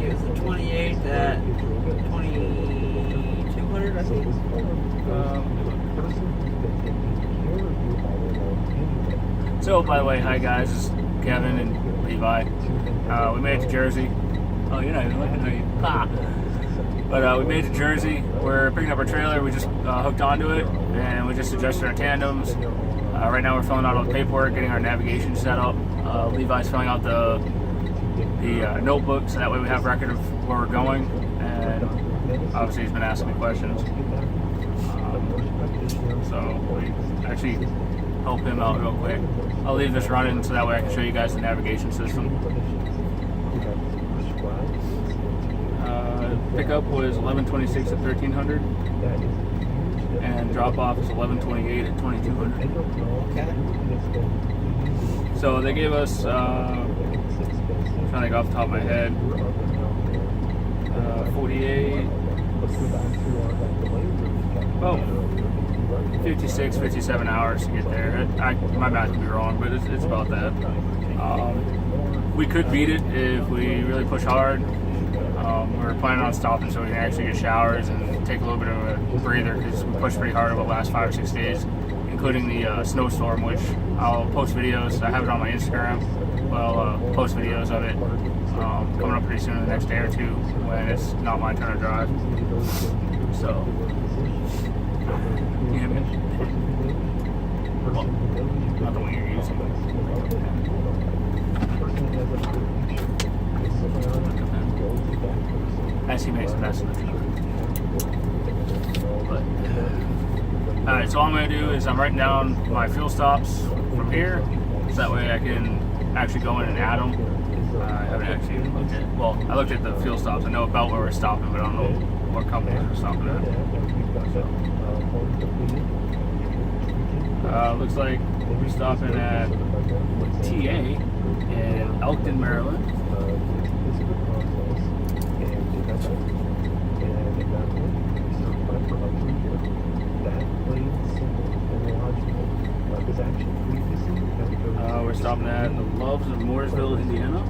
see, it was the 28 at 2200, I think. So, by the way, hi guys, this is Kevin and Levi. We made it to Jersey. Oh, you're not even looking, are you? Ah. But we made it to Jersey. We're picking up our trailer. We just hooked onto it, and we just adjusted our tandems. Right now we're filling out all the paperwork, getting our navigation set up. Levi's filling out the notebook, so that way we have record of where we're going. And obviously he's been asking me questions. So we actually help him out real quick. I'll leave this running so that way I can show you guys the navigation system. Pickup was 1126 at 1300, and drop off is 1128 at 2200. Okay. So they gave us, trying to think off the top of my head, 48, oh, 56, 57 hours to get there. My math could be wrong, but it's about that. We could beat it if we really push hard. We're planning on stopping so we can actually get showers and take a little bit of a breather, because we pushed pretty hard over the last 5 or 6 days, including the snowstorm, which I'll post videos. I have it on my Instagram. Well, post videos of it coming up pretty soon in the next day or two when it's not my turn to drive. So, you hear me? Well, not the one you're using. As he makes the best of the team. But, alright, so all I'm going to do is I'm writing down my fuel stops from here, so that way I can actually go in and add them. I haven't actually looked at, well, I looked at the fuel stops. I know about where we're stopping, but I don't know what companies we're stopping at. Looks like we're stopping at TA in Elkton, Maryland. We're stopping at the Loves of Mooresville, Indiana.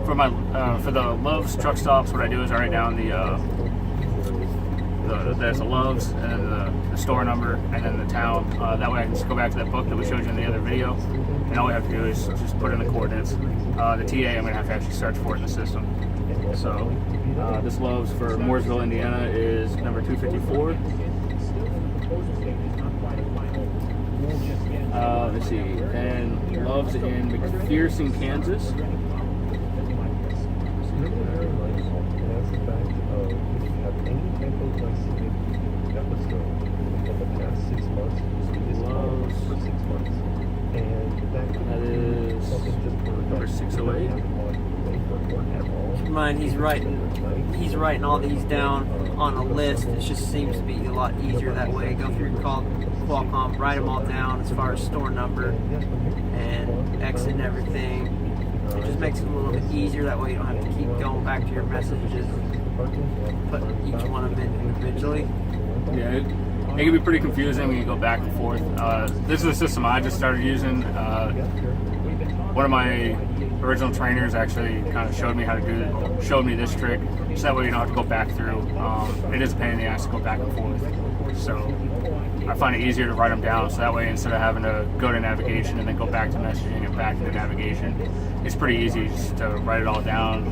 And for the Loves truck stops, what I do is I write down there's the Loves and the store number and then the town. That way I can just go back to that book that we showed you in the other video, and all we have to do is just put in the coordinates. The TA, I'm going to have to actually search for it in the system. So this Loves for Mooresville, Indiana is number 254. Let's see, and Loves in McPherson, Kansas. That is number 608. Mind, he's writing all these down on a list. It just seems to be a lot easier that way. Go through Qualcomm, write them all down as far as store number and exit and everything. It just makes it a little bit easier. That way you don't have to keep going back to your messages, put each one of them in individually. Yeah, it can be pretty confusing when you go back and forth. This is a system I just started using. One of my original trainers actually kind of showed me this trick, so that way you don't have to go back through. It is a pain in the ass to go back and forth. So I find it easier to write them down, so that way instead of having to go to navigation and then go back to messaging and back to navigation, it's pretty easy just to write it all down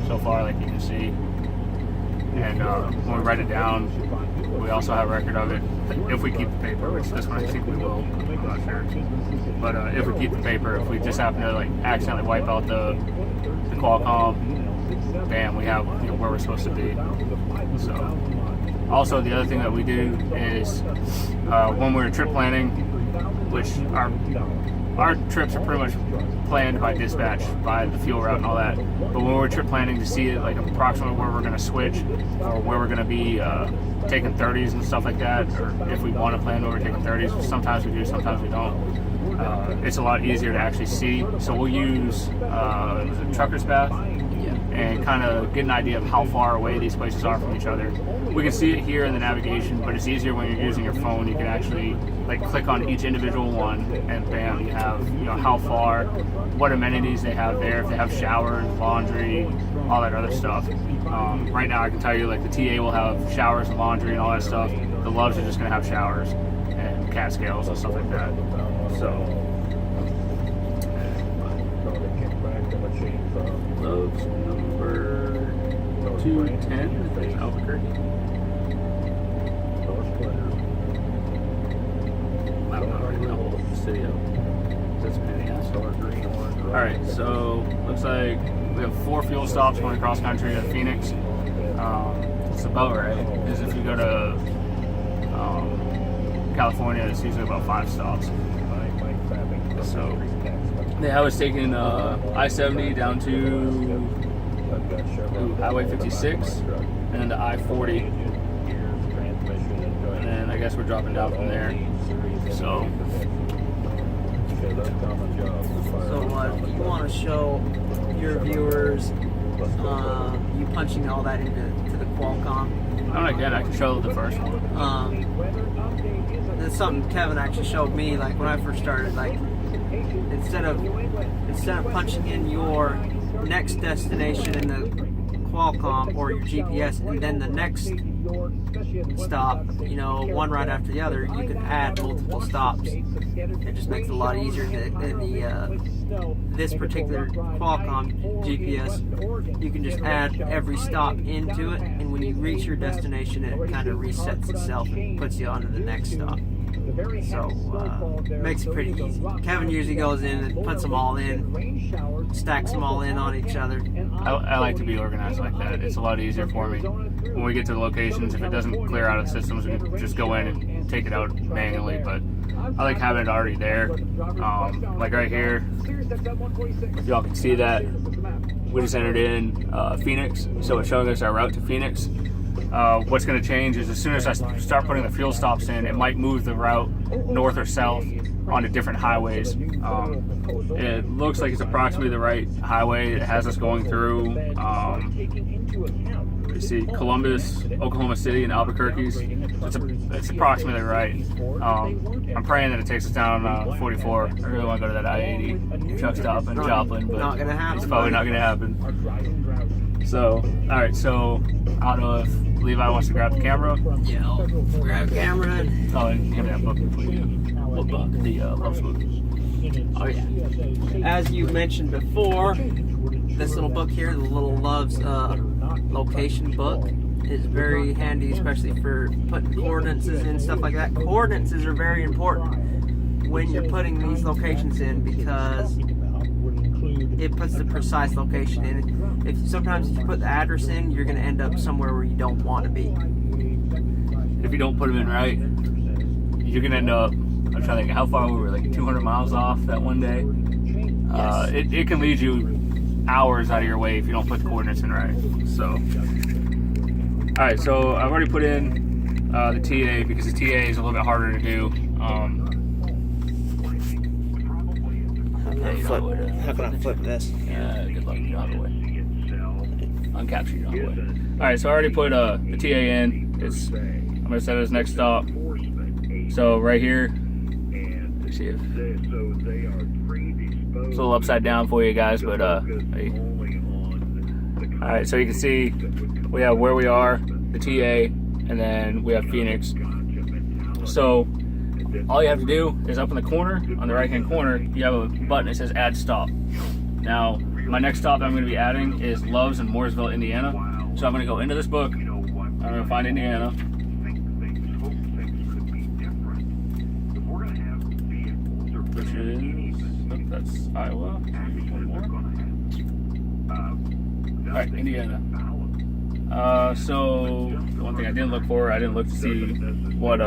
so far, like you can see. And when we write it down, we also have a record of it if we keep the paper, which this one I think we will. I'm not sure. But if we keep the paper, if we just happen to like accidentally wipe out the Qualcomm, bam, we have where we're supposed to be. So. Also, the other thing that we do is when we're trip planning, which our trips are pretty much planned by dispatch, by the fuel route and all that. But when we're trip planning to see like approximately where we're going to switch or where we're going to be taking 30s and stuff like that, or if we want to plan where we're taking 30s, sometimes we do, sometimes we don't. It's a lot easier to actually see. So we'll use Trucker's Path. and kind of get an idea of how far away these places are from each other. We can see it here in the navigation, but it's easier when you're using your phone. You can actually like click on each individual one, and bam, you have how far, what amenities they have there, if they have showers, laundry, all that other stuff. Right now I can tell you like the TA will have showers and laundry and all that stuff. The Loves are just going to have showers and cat scales and stuff like that. So Loves number 210, I think, Albuquerque. I don't know right now, the city of that's Minneapolis. Alright, so looks like we have 4 fuel stops going across country to Phoenix. It's about right, because if you go to California, it's usually about 5 stops. So I was taking I-70 down to Highway 56 and then to I-40, and then I guess we're dropping down from there. So do you want to show your viewers you punching all that into the Qualcomm? I can show the first one. That's something Kevin actually showed me. Like when I first started, like instead of punching in your next destination in the Qualcomm or your GPS and then the next stop, one right after the other, you can add multiple stops. It just makes it a lot easier in this particular Qualcomm GPS. You can just add every stop into it, and when you reach your destination, it kind of resets itself and puts you on to the next stop. So makes it pretty easy. Kevin usually goes in and puts them all in, stacks them all in on each other. I like to be organized like that. It's a lot easier for me. When we get to the locations, if it doesn't clear out of the systems, we can just go in and take it out manually. But I like having it already there. Like right here, if y'all can see that, we just entered in Phoenix, so it's showing us our route to Phoenix. What's going to change is as soon as I start putting the fuel stops in, it might move the route north or south onto different highways. It looks like it's approximately the right highway. It has us going through, you see Columbus, Oklahoma City, and Albuquerque. It's approximately right. I'm praying that it takes us down 44. I really want to go to that I-80 truck stop in Joplin, but not gonna happen. It's probably not going to happen. So, all right. So I don't know if Levi wants to grab the camera. Yeah, I'll grab the camera. And give me that book before you. What book? The Loves book. Oh yeah. As you mentioned before, this little book here, the Little Loves location book, is very handy, especially for putting coordinates and stuff like that. Coordinates are very important when you're putting these locations in because it puts the precise location in. Sometimes if you put the address in, you're going to end up somewhere where you don't want to be. If you don't put them in right, you're going to end up, I'm trying to think, how far we were, like 200 miles off that one day? Yes. It can lead you hours out of your way if you don't put the coordinates in right. So, all right, so I've already put in the TA because the TA is a little bit harder to do. How can I flip this? Good luck, you're on the way. Uncapture, you're on the way. All right, so I already put the TA in. I'm gonna set it as next stop. So right here, let's see if it's a little upside down for you guys, but hey. All right, so you can see we have where we are, the TA, and then we have Phoenix. So all you have to do is up in the corner, on the right-hand corner, you have a button that says Add Stop. Now, my next stop that I'm going to be adding is Loves in Mooresville, Indiana. So I'm going to go into this book. I'm going to find Indiana. Which is, that's Iowa. One more. All right, Indiana. So the one thing I didn't look to see what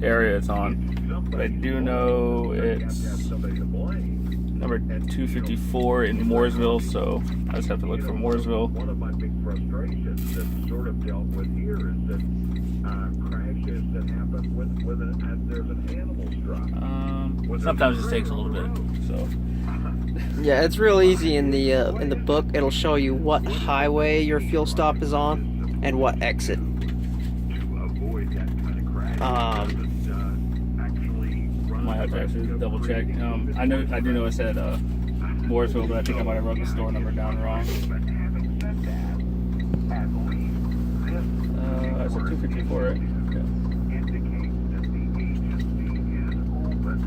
area it's on, but I do know it's number 254 in Mooresville, so I just have to look for Mooresville. One of my big frustrations that's sort of dealt with here is that crashes that happen as there's an animal struck. Sometimes it takes a little bit, so. Yeah, it's real easy in the book. It'll show you what highway your fuel stop is on and what exit. Might have to actually double check. I do know it said Mooresville, but I think I might have wrote the store number down wrong. It's a 254, right? Yeah.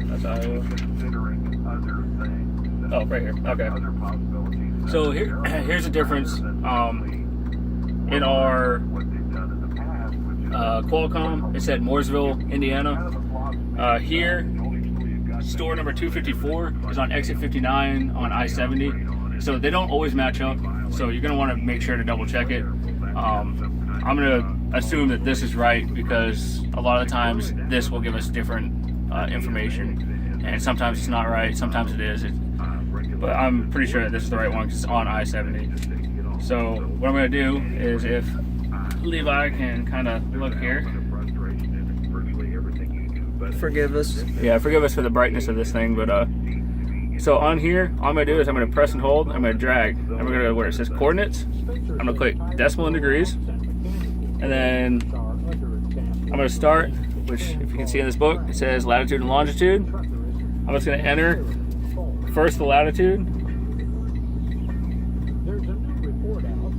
That's Iowa. Oh, right here. Okay. So here's the difference. In our Qualcomm, it said Mooresville, Indiana. Here, store number 254 is on exit 59 on I-70. So they don't always match up. So you're gonna want to make sure to double check it. I'm gonna assume that this is right because a lot of the times this will give us different information, and sometimes it's not right, sometimes it is. But I'm pretty sure that this is the right one because it's on I-70. So what I'm gonna do is, if Levi can kind of look here. Forgive us. Yeah, forgive us for the brightness of this thing, but so on here, all I'm gonna do is I'm gonna press and hold. I'm gonna drag. I'm gonna go to where it says coordinates. I'm gonna click decimal in degrees, and then I'm gonna start. Which, if you can see in this book, it says latitude and longitude. I'm just gonna enter first the latitude.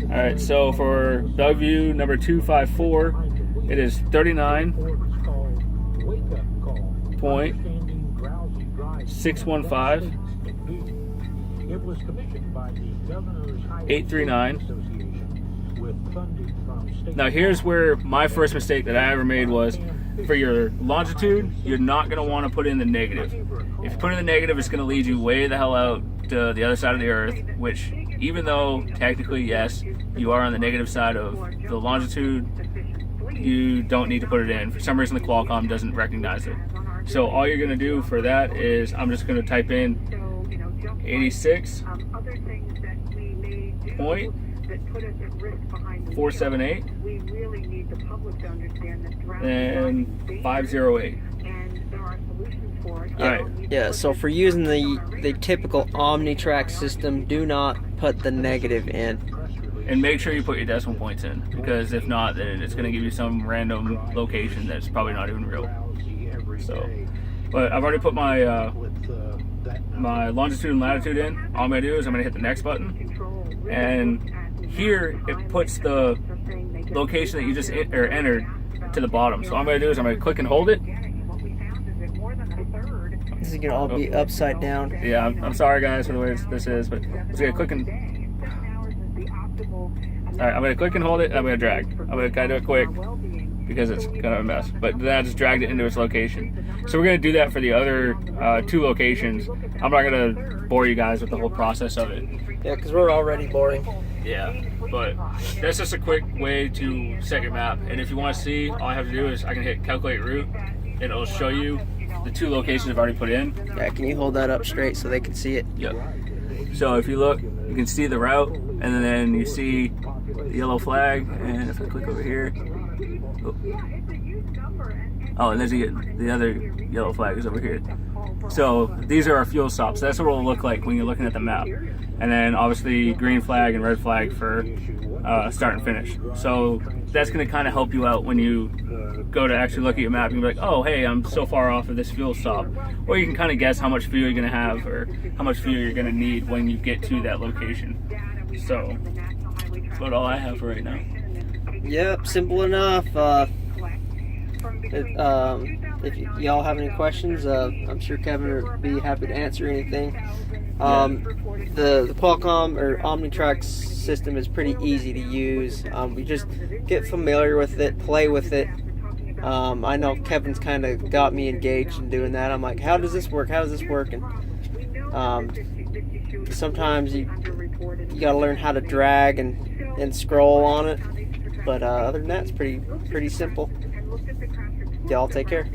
All right. So for Dogview number 254, it is 39.615. 839. Now here's where my first mistake that I ever made was, for your longitude, you're not going to want to put in the negative. If you put in the negative, it's going to lead you way the hell out to the other side of the earth, which, even though technically, yes, you are on the negative side of the longitude, you don't need to put it in. For some reason, the Qualcomm doesn't recognize it. So all you're going to do for that is, I'm just going to type in 86.478 and 508. Yeah, Alright. yeah, so for using the typical omnitracs system, do not put the negative in. And make sure you put your decimal points in, because if not, then it's going to give you some random location that's probably not even real. So, but I've already put my my longitude and latitude in. All I'm going to do is I'm going to hit the next button, and here it puts the location that you just entered to the bottom. So all I'm going to do is I'm going to click and hold it. This is going to all be upside down. Yeah, I'm sorry guys for the way this is, but I'm just going to click and... Alright, I'm going to click and hold it, and I'm going to drag. I'm going to kind of do it quick because it's kind of a mess. But then I just dragged it into its location. So we're going to do that for the other two locations. I'm not going to bore you guys with the whole process of it. Yeah, because we're already boring. Yeah, but that's just a quick way to set your map. And if you want to see, all I have to do is I can hit calculate route, and it'll show you the two locations I've already put in. Yeah, can you hold that up straight so they can see it? Yep. So if you look, you can see the route, and then you see the yellow flag, and if I click over here, oh, and there's the other yellow flag is over here. So these are our fuel stops. That's what it'll look like when you're looking at the map. And then obviously green flag and red flag for start and finish. So that's going to kind of help you out when you go to actually look at your map and be like, oh, hey, I'm so far off of this fuel stop. Or you can kind of guess how much fuel you're going to have or how much fuel you're going to need when you get to that location. So that's about all I have for right now. Yep, simple enough. If y'all have any questions, I'm sure Kevin would be happy to answer anything. The Qualcomm or omnitracs system is pretty easy to use. We just get familiar with it, play with it. I know Kevin's kind of got me engaged in doing that. I'm like, how does this work? How does this work? And sometimes you got to learn how to drag and scroll on it. But other than that, it's pretty simple. Y'all take care.